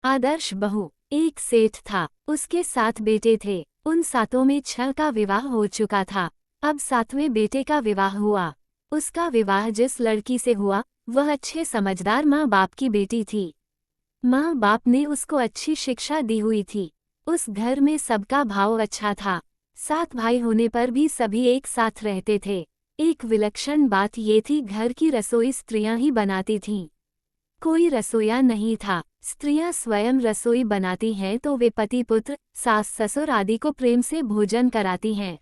आदर्श बहू। एक सेठ था, उसके 7 बेटे थे। उन 7 में 6 का विवाह हो चुका था। अब 7वें बेटे का विवाह हुआ। उसका विवाह जिस लड़की से हुआ वह अच्छे समझदार माँ बाप की बेटी थी। माँ बाप ने उसको अच्छी शिक्षा दी हुई थी। उस घर में सबका भाव अच्छा था। 7 भाई होने पर भी सभी एक साथ रहते थे। एक विलक्षण बात ये थी, घर की रसोई स्त्रियां ही बनाती थीं। कोई रसोइया नहीं था। स्त्रियां स्वयं रसोई बनाती हैं तो वे पति पुत्र, सास ससुर आदि को प्रेम से भोजन कराती हैं।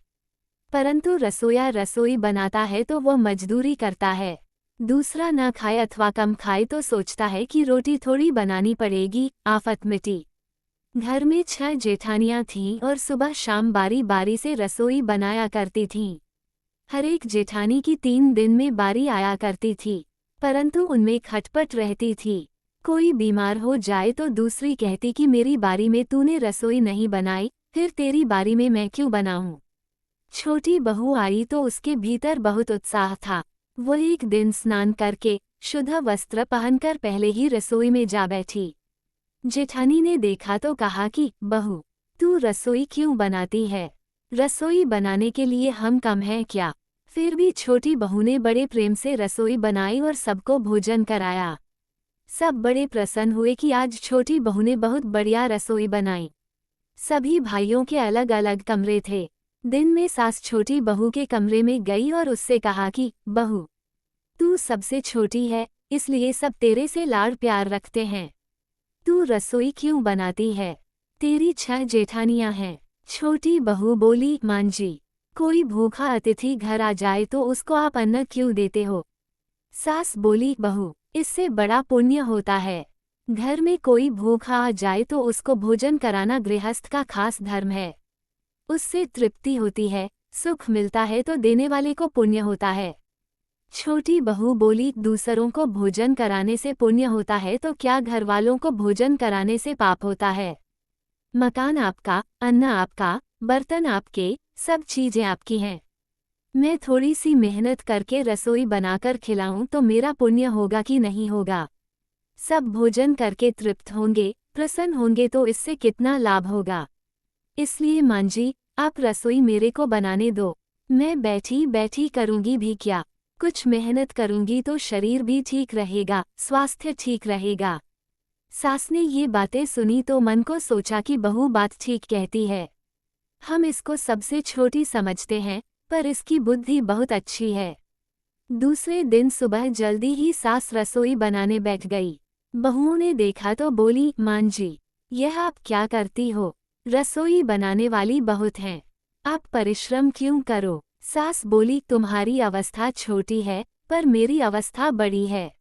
परंतु रसोइया रसोई बनाता है तो वह मजदूरी करता है। दूसरा न खाए अथवा कम खाए तो सोचता है कि रोटी थोड़ी बनानी पड़ेगी, आफत मिटी। घर में 6 जेठानियां थीं और सुबह शाम बारी बारी से रसोई बनाया करती थीं। हर एक जेठानी की 3 दिन में बारी आया करती थी, परंतु उनमें खटपट रहती थी। कोई बीमार हो जाए तो दूसरी कहती कि मेरी बारी में तूने रसोई नहीं बनाई, फिर तेरी बारी में मैं क्यों बनाऊं। छोटी बहू आई तो उसके भीतर बहुत उत्साह था। वह एक दिन स्नान करके शुद्ध वस्त्र पहनकर पहले ही रसोई में जा बैठी। जेठानी ने देखा तो कहा कि बहू, तू रसोई क्यों बनाती है? रसोई बनाने के लिए हम कम हैं क्या? फिर भी छोटी बहू ने बड़े प्रेम से रसोई बनाई और सबको भोजन कराया। सब बड़े प्रसन्न हुए कि आज छोटी बहू ने बहुत बढ़िया रसोई बनाई। सभी भाइयों के अलग अलग कमरे थे। दिन में सास छोटी बहू के कमरे में गई और उससे कहा कि बहू, तू सबसे छोटी है, इसलिए सब तेरे से लाड़ प्यार रखते हैं। तू रसोई क्यों बनाती है? तेरी 6 जेठानियां हैं। छोटी बहू बोली, मां जी, कोई भूखा अतिथि घर आ जाए तो उसको आप अन्न क्यों देते हो? सास बोली, बहू, इससे बड़ा पुण्य होता है। घर में कोई भूखा आ जाए तो उसको भोजन कराना गृहस्थ का खास धर्म है। उससे तृप्ति होती है, सुख मिलता है तो देने वाले को पुण्य होता है। छोटी बहू बोली, दूसरों को भोजन कराने से पुण्य होता है तो क्या घर वालों को भोजन कराने से पाप होता है? मकान आपका, अन्न आपका, बर्तन आपके, सब चीजें आपकी हैं। मैं थोड़ी सी मेहनत करके रसोई बनाकर खिलाऊं तो मेरा पुण्य होगा कि नहीं होगा? सब भोजन करके तृप्त होंगे, प्रसन्न होंगे तो इससे कितना लाभ होगा। इसलिए मां जी, आप रसोई मेरे को बनाने दो। मैं बैठी बैठी करूंगी भी क्या? कुछ मेहनत करूंगी तो शरीर भी ठीक रहेगा, स्वास्थ्य ठीक रहेगा। सास ने ये बातें सुनी तो मन को सोचा कि बहू बात ठीक कहती है। हम इसको सबसे छोटी समझते हैं, पर इसकी बुद्धि बहुत अच्छी है। दूसरे दिन सुबह जल्दी ही सास रसोई बनाने बैठ गई। बहुओं ने देखा तो बोली, मां जी, यह आप क्या करती हो? रसोई बनाने वाली बहुत हैं, आप परिश्रम क्यों करो? सास बोली, तुम्हारी अवस्था छोटी है, पर मेरी अवस्था बड़ी है।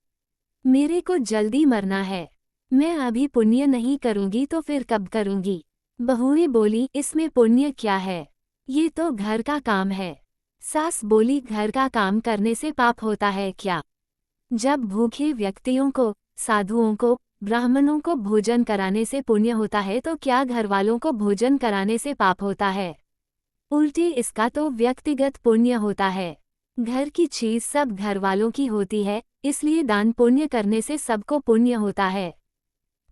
मेरे को जल्दी मरना है। मैं अभी पुण्य नहीं करूंगी तो फिर कब करूंगी? बहुएं बोली, इसमें पुण्य क्या है? ये तो घर का काम है। सास बोली, घर का काम करने से पाप होता है क्या? जब भूखे व्यक्तियों को, साधुओं को, ब्राह्मणों को भोजन कराने से पुण्य होता है तो क्या घर वालों को भोजन कराने से पाप होता है? उल्टे इसका तो व्यक्तिगत पुण्य होता है। घर की चीज सब घर वालों की होती है, इसलिए दान पुण्य करने से सबको पुण्य होता है।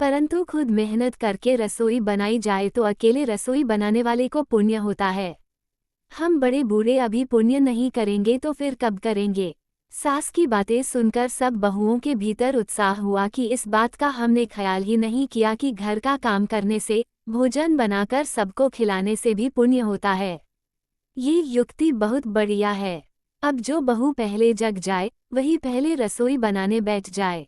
परंतु खुद मेहनत करके रसोई बनाई जाए तो अकेले रसोई बनाने वाले को पुण्य होता है। हम बड़े बूढ़े अभी पुण्य नहीं करेंगे तो फिर कब करेंगे? सास की बातें सुनकर सब बहुओं के भीतर उत्साह हुआ कि इस बात का हमने ख्याल ही नहीं किया कि घर का काम करने से, भोजन बनाकर सबको खिलाने से भी पुण्य होता है। ये युक्ति बहुत बढ़िया है। अब जो बहू पहले जग जाए, वही पहले रसोई बनाने बैठ जाए।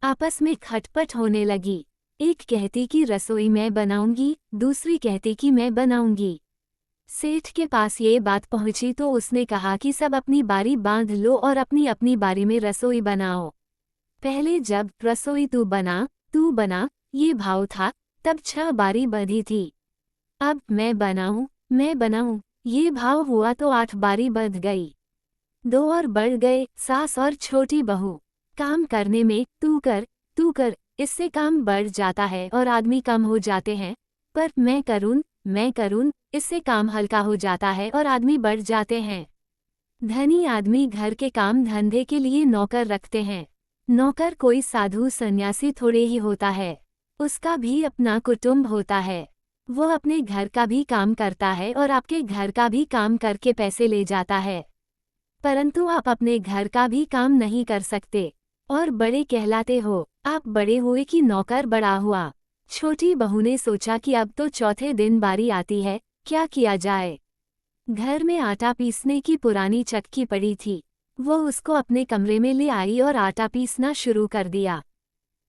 आपस में खटपट होने लगी। एक कहती कि रसोई मैं बनाऊंगी, दूसरी कहती कि मैं बनाऊंगी। सेठ के पास ये बात पहुंची तो उसने कहा कि सब अपनी बारी बांध लो और अपनी अपनी बारी में रसोई बनाओ। पहले जब रसोई तू बना, ये भाव था, तब 6 बारी बंधी थी। अब मैं बनाऊं, ये भाव हुआ तो 8 बारी बंध गई। 2 और बढ़ गए, सास और छोटी बहू। काम करने में तू कर, इससे काम बढ़ जाता है और आदमी कम हो जाते हैं, पर मैं करूं, इससे काम हल्का हो जाता है और आदमी बढ़ जाते हैं। धनी आदमी घर के काम धंधे के लिए नौकर रखते हैं। नौकर कोई साधु सन्यासी थोड़े ही होता है। उसका भी अपना कुटुंब होता है। वो अपने घर का भी काम करता है और आपके घर का भी काम करके पैसे ले जाता है, परंतु आप अपने घर का भी काम नहीं कर सकते और बड़े कहलाते हो। आप बड़े हुए कि नौकर बड़ा हुआ। छोटी बहू ने सोचा कि अब तो चौथे दिन बारी आती है, क्या किया जाए। घर में आटा पीसने की पुरानी चक्की पड़ी थी। वो उसको अपने कमरे में ले आई और आटा पीसना शुरू कर दिया।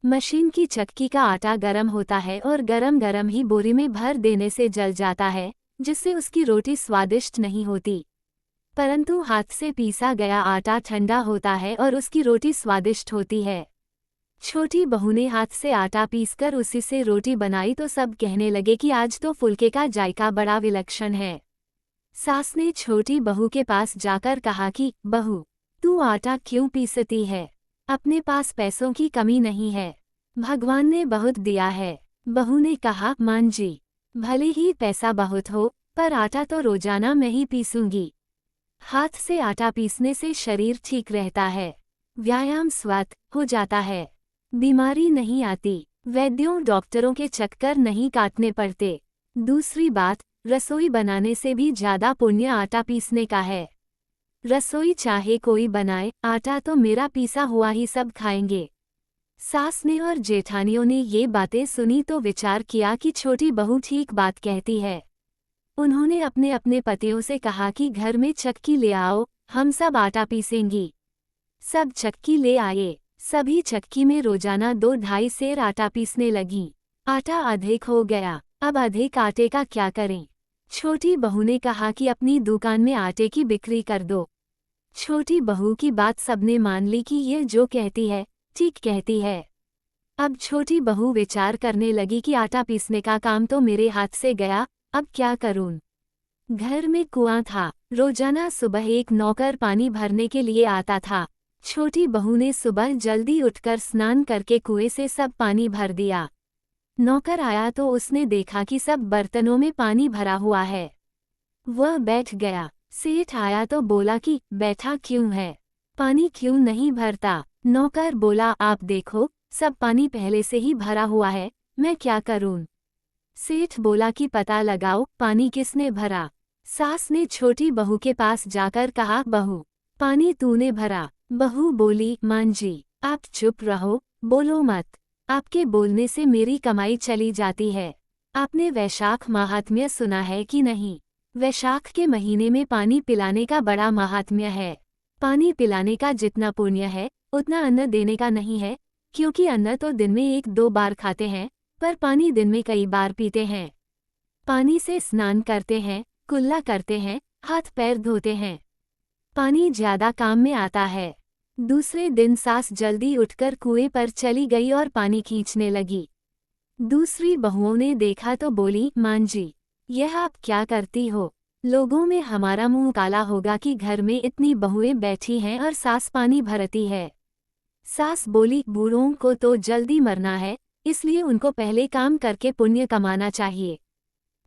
मशीन की चक्की का आटा गरम होता है और गरम गरम ही बोरी में भर देने से जल जाता है, जिससे उसकी रोटी स्वादिष्ट नहीं होती। परंतु हाथ से पीसा गया आटा ठंडा होता है और उसकी रोटी स्वादिष्ट होती है। छोटी बहू ने हाथ से आटा पीसकर उसी से रोटी बनाई तो सब कहने लगे कि आज तो फुलके का जायका बड़ा विलक्षण है। सास ने छोटी बहू के पास जाकर कहा कि बहू, तू आटा क्यों पीसती है? अपने पास पैसों की कमी नहीं है, भगवान ने बहुत दिया है। बहू ने कहा, मां जी, भले ही पैसा बहुत हो, पर आटा तो रोजाना मैं ही पीसूंगी। हाथ से आटा पीसने से शरीर ठीक रहता है, व्यायाम स्वस्थ हो जाता है, बीमारी नहीं आती, वैद्यों डॉक्टरों के चक्कर नहीं काटने पड़ते। दूसरी बात, रसोई बनाने से भी ज्यादा पुण्य आटा पीसने का है। रसोई चाहे कोई बनाए, आटा तो मेरा पीसा हुआ ही सब खाएंगे। सास ने और जेठानियों ने ये बातें सुनी तो विचार किया कि छोटी बहू ठीक बात कहती है। उन्होंने अपने अपने पतियों से कहा कि घर में चक्की ले आओ, हम सब आटा पीसेंगी। सब चक्की ले आए। सभी चक्की में रोजाना 2-2.5 सेर आटा पीसने लगी। आटा अधिक हो गया, अब अधिक आटे का क्या करें? छोटी बहू ने कहा कि अपनी दुकान में आटे की बिक्री कर दो। छोटी बहू की बात सबने मान ली कि ये जो कहती है ठीक कहती है। अब छोटी बहू विचार करने लगी कि आटा पीसने का काम तो मेरे हाथ से गया, अब क्या करूं? घर में कुआं था, रोजाना सुबह एक नौकर पानी भरने के लिए आता था। छोटी बहू ने सुबह जल्दी उठकर स्नान करके कुएं से सब पानी भर दिया। नौकर आया तो उसने देखा कि सब बर्तनों में पानी भरा हुआ है। वह बैठ गया। सेठ आया तो बोला कि बैठा क्यों है, पानी क्यों नहीं भरता? नौकर बोला, आप देखो, सब पानी पहले से ही भरा हुआ है, मैं क्या करूं? सेठ बोला कि पता लगाओ, पानी किसने भरा? सास ने छोटी बहू के पास जाकर कहा, बहू, पानी तूने भरा। बहू बोली, मां जी, आप चुप रहो, बोलो मत। आपके बोलने से मेरी कमाई चली जाती है। आपने वैशाख महात्म्य सुना है कि नहीं? वैशाख के महीने में पानी पिलाने का बड़ा महात्म्य है। पानी पिलाने का जितना पुण्य है, उतना अन्न देने का नहीं है, क्योंकि अन्न तो दिन में 1-2 बार खाते हैं, पर पानी दिन में कई बार पीते हैं। पानी से स्नान करते हैं, कुल्ला करते हैं, हाथ पैर धोते हैं। पानी ज्यादा काम में आता है। दूसरे दिन सास जल्दी उठकर कुएं पर चली गई और पानी खींचने लगी। दूसरी बहुओं ने देखा तो बोली, मां जी, यह आप क्या करती हो? लोगों में हमारा मुंह काला होगा कि घर में इतनी बहुएं बैठी हैं और सास पानी भरती है। सास बोली, बूढ़ों को तो जल्दी मरना है, इसलिए उनको पहले काम करके पुण्य कमाना चाहिए।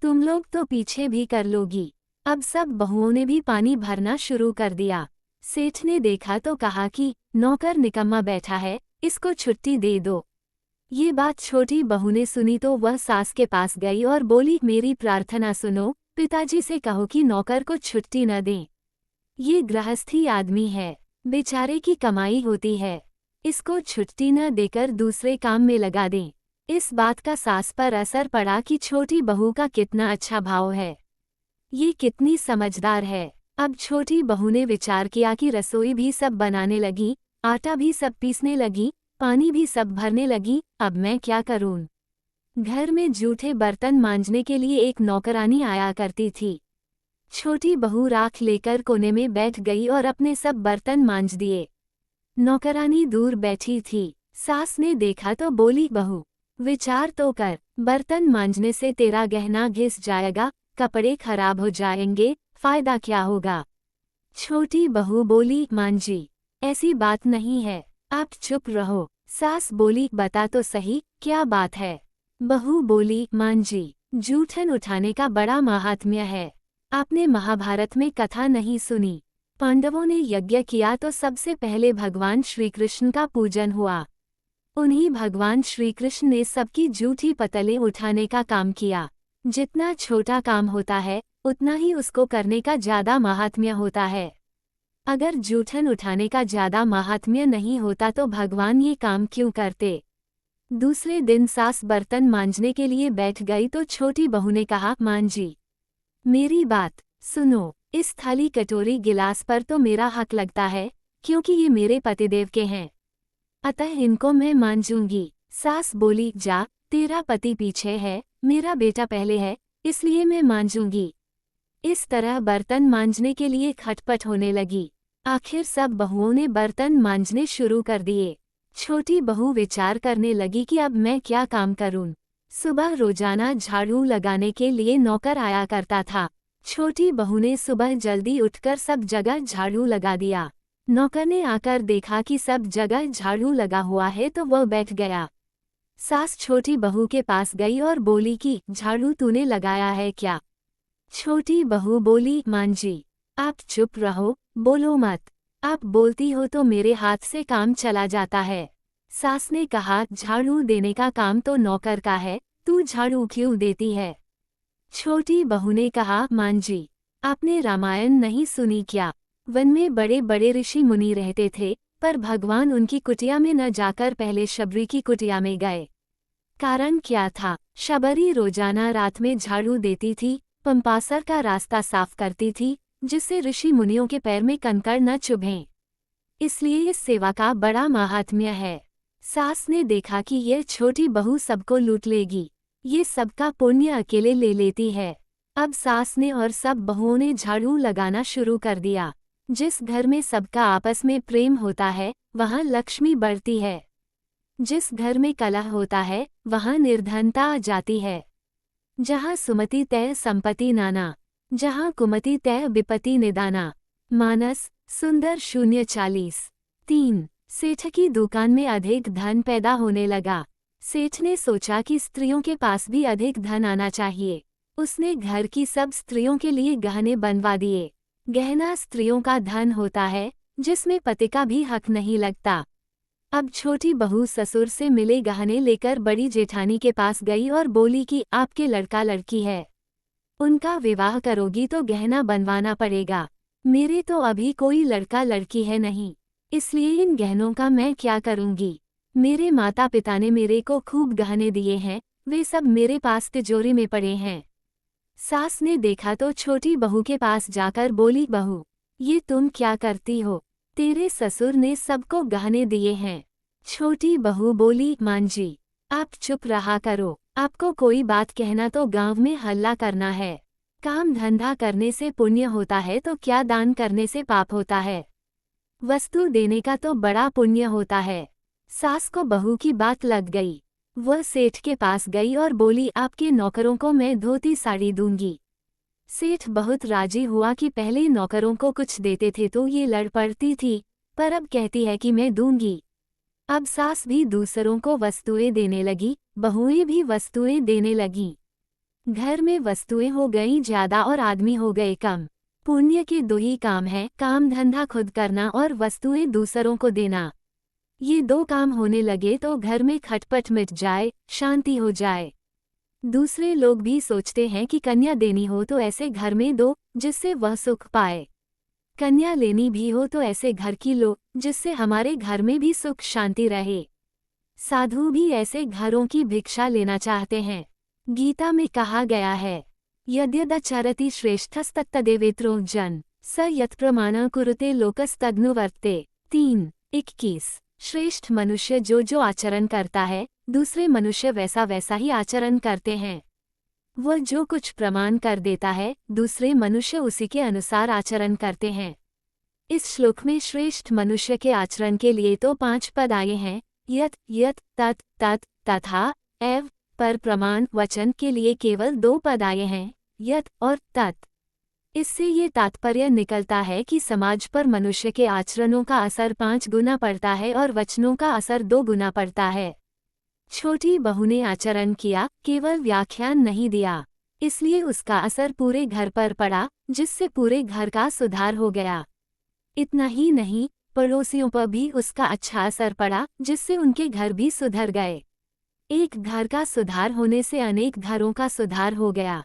तुम लोग तो पीछे भी कर लोगी। अब सब बहुओं ने भी पानी भरना शुरू कर दिया। सेठ ने देखा तो कहा कि नौकर निकम्मा बैठा है, इसको छुट्टी दे दो। ये बात छोटी बहू ने सुनी तो वह सास के पास गई और बोली, मेरी प्रार्थना सुनो, पिताजी से कहो कि नौकर को छुट्टी न दें। ये गृहस्थी आदमी है, बेचारे की कमाई होती है, इसको छुट्टी न देकर दूसरे काम में लगा दें। इस बात का सास पर असर पड़ा कि छोटी बहू का कितना अच्छा भाव है, ये कितनी समझदार है। अब छोटी बहू ने विचार किया कि रसोई भी सब बनाने लगी, आटा भी सब पीसने लगी, पानी भी सब भरने लगी, अब मैं क्या करूं? घर में जूठे बर्तन मांजने के लिए एक नौकरानी आया करती थी। छोटी बहू राख लेकर कोने में बैठ गई और अपने सब बर्तन मांज दिए। नौकरानी दूर बैठी थी। सास ने देखा तो बोली, बहू, विचार तो कर, बर्तन मांजने से तेरा गहना घिस जाएगा, कपड़े खराब हो जाएंगे, फायदा क्या होगा? छोटी बहू बोली, मां जी, ऐसी बात नहीं है, आप चुप रहो। सास बोली, बता तो सही, क्या बात है? बहू बोली, मां जी, जूठन उठाने का बड़ा महात्म्य है। आपने महाभारत में कथा नहीं सुनी? पांडवों ने यज्ञ किया तो सबसे पहले भगवान श्री कृष्ण का पूजन हुआ। उन्हीं भगवान श्री कृष्ण ने सबकी जूठी पतले उठाने का काम किया। जितना छोटा काम होता है उतना ही उसको करने का ज्यादा महात्म्य होता है। अगर जूठन उठाने का ज्यादा महात्म्य नहीं होता तो भगवान ये काम क्यों करते। दूसरे दिन सास बर्तन मांजने के लिए बैठ गई तो छोटी बहू ने कहा, मां जी मेरी बात सुनो, इस थाली कटोरी गिलास पर तो मेरा हक लगता है, क्योंकि ये मेरे पतिदेव के हैं, अतः इनको मैं मांजूंगी। सास बोली, जा, तेरा पति पीछे है, मेरा बेटा पहले है, इसलिए मैं मांजूंगी। इस तरह बर्तन मांजने के लिए खटपट होने लगी। आखिर सब बहुओं ने बर्तन मांजने शुरू कर दिए। छोटी बहू विचार करने लगी कि अब मैं क्या काम करूं। सुबह रोजाना झाड़ू लगाने के लिए नौकर आया करता था। छोटी बहू ने सुबह जल्दी उठकर सब जगह झाड़ू लगा दिया। नौकर ने आकर देखा कि सब जगह झाड़ू लगा हुआ है तो वह बैठ गया। सास छोटी बहू के पास गई और बोली कि झाड़ू तूने लगाया है क्या। छोटी बहू बोली, मां जी आप चुप रहो, बोलो मत, आप बोलती हो तो मेरे हाथ से काम चला जाता है। सास ने कहा, झाड़ू देने का काम तो नौकर का है, तू झाड़ू क्यों देती है। छोटी बहू ने कहा, मां जी आपने रामायण नहीं सुनी क्या। वन में बड़े बड़े ऋषि मुनि रहते थे, पर भगवान उनकी कुटिया में न जाकर पहले शबरी की कुटिया में गए। कारण क्या था। शबरी रोजाना रात में झाड़ू देती थी, पंपासर का रास्ता साफ करती थी, जिससे ऋषि मुनियों के पैर में कंकड़ न चुभें। इसलिए इस सेवा का बड़ा महात्म्य है। सास ने देखा कि यह छोटी बहू सबको लूट लेगी, ये सबका पुण्य अकेले ले लेती है। अब सास ने और सब बहुओं ने झाड़ू लगाना शुरू कर दिया। जिस घर में सबका आपस में प्रेम होता है वहाँ लक्ष्मी बढ़ती है। जिस घर में कलह होता है वहाँ निर्धनता आ जाती है। जहाँ सुमति तय संपत्ति नाना, जहाँ कुमति तय विपत्ति निदाना। मानस सुंदर 040। सेठ की दुकान में अधिक धन पैदा होने लगा। सेठ ने सोचा कि स्त्रियों के पास भी अधिक धन आना चाहिए। उसने घर की सब स्त्रियों के लिए गहने बनवा दिए। गहना स्त्रियों का धन होता है, जिसमें पति का भी हक नहीं लगता। अब छोटी बहू ससुर से मिले गहने लेकर बड़ी जेठानी के पास गई और बोली कि आपके लड़का लड़की है, उनका विवाह करोगी तो गहना बनवाना पड़ेगा। मेरे तो अभी कोई लड़का लड़की है नहीं, इसलिए इन गहनों का मैं क्या करूंगी। मेरे माता पिता ने मेरे को खूब गहने दिए हैं, वे सब मेरे पास तिजोरी में पड़े हैं। सास ने देखा तो छोटी बहू के पास जाकर बोली, बहू ये तुम क्या करती हो, तेरे ससुर ने सबको गहने दिए हैं। छोटी बहू बोली, मां जी आप चुप रहा करो, आपको कोई बात कहना तो गांव में हल्ला करना है। काम धंधा करने से पुण्य होता है तो क्या दान करने से पाप होता है। वस्तु देने का तो बड़ा पुण्य होता है। सास को बहू की बात लग गई। वह सेठ के पास गई और बोली, आपके नौकरों को मैं धोती साड़ी दूंगी। सेठ बहुत राजी हुआ कि पहले नौकरों को कुछ देते थे तो ये लड़ पड़ती थी, पर अब कहती है कि मैं दूंगी। अब सास भी दूसरों को वस्तुएं देने लगी, बहुएं भी वस्तुएं देने लगीं। घर में वस्तुएं हो गईं ज्यादा और आदमी हो गए कम। पुण्य के दो ही काम हैं, काम धंधा खुद करना और वस्तुएं दूसरों को देना। ये दो काम होने लगे तो घर में खटपट मिट जाए, शांति हो जाए। दूसरे लोग भी सोचते हैं कि कन्या देनी हो तो ऐसे घर में दो जिससे वह सुख पाए, कन्या लेनी भी हो तो ऐसे घर की लो जिससे हमारे घर में भी सुख शांति रहे। साधु भी ऐसे घरों की भिक्षा लेना चाहते हैं। गीता में कहा गया है, यद्यदचरति श्रेष्ठस्तत्तदेवेत्रो जन स यत्प्रमाण कुरुते लोकस्तदनुवर्ते। 3:21। श्रेष्ठ मनुष्य जो आचरण करता है दूसरे मनुष्य वैसा वैसा ही आचरण करते हैं। वह जो कुछ प्रमाण कर देता है दूसरे मनुष्य उसी के अनुसार आचरण करते हैं। इस श्लोक में श्रेष्ठ मनुष्य के आचरण के लिए तो 5 पद आए हैं, यत, यत, तत, तत, तथा, एव। पर प्रमाण वचन के लिए केवल 2 पद आए हैं, यत और तत। इससे ये तात्पर्य निकलता है कि समाज पर मनुष्य के आचरणों का असर 5 गुना पड़ता है और वचनों का असर 2 गुना पड़ता है। छोटी बहू ने आचरण किया, केवल व्याख्यान नहीं दिया, इसलिए उसका असर पूरे घर पर पड़ा, जिससे पूरे घर का सुधार हो गया। इतना ही नहीं, पड़ोसियों पर भी उसका अच्छा असर पड़ा, जिससे उनके घर भी सुधर गए। एक घर का सुधार होने से अनेक घरों का सुधार हो गया।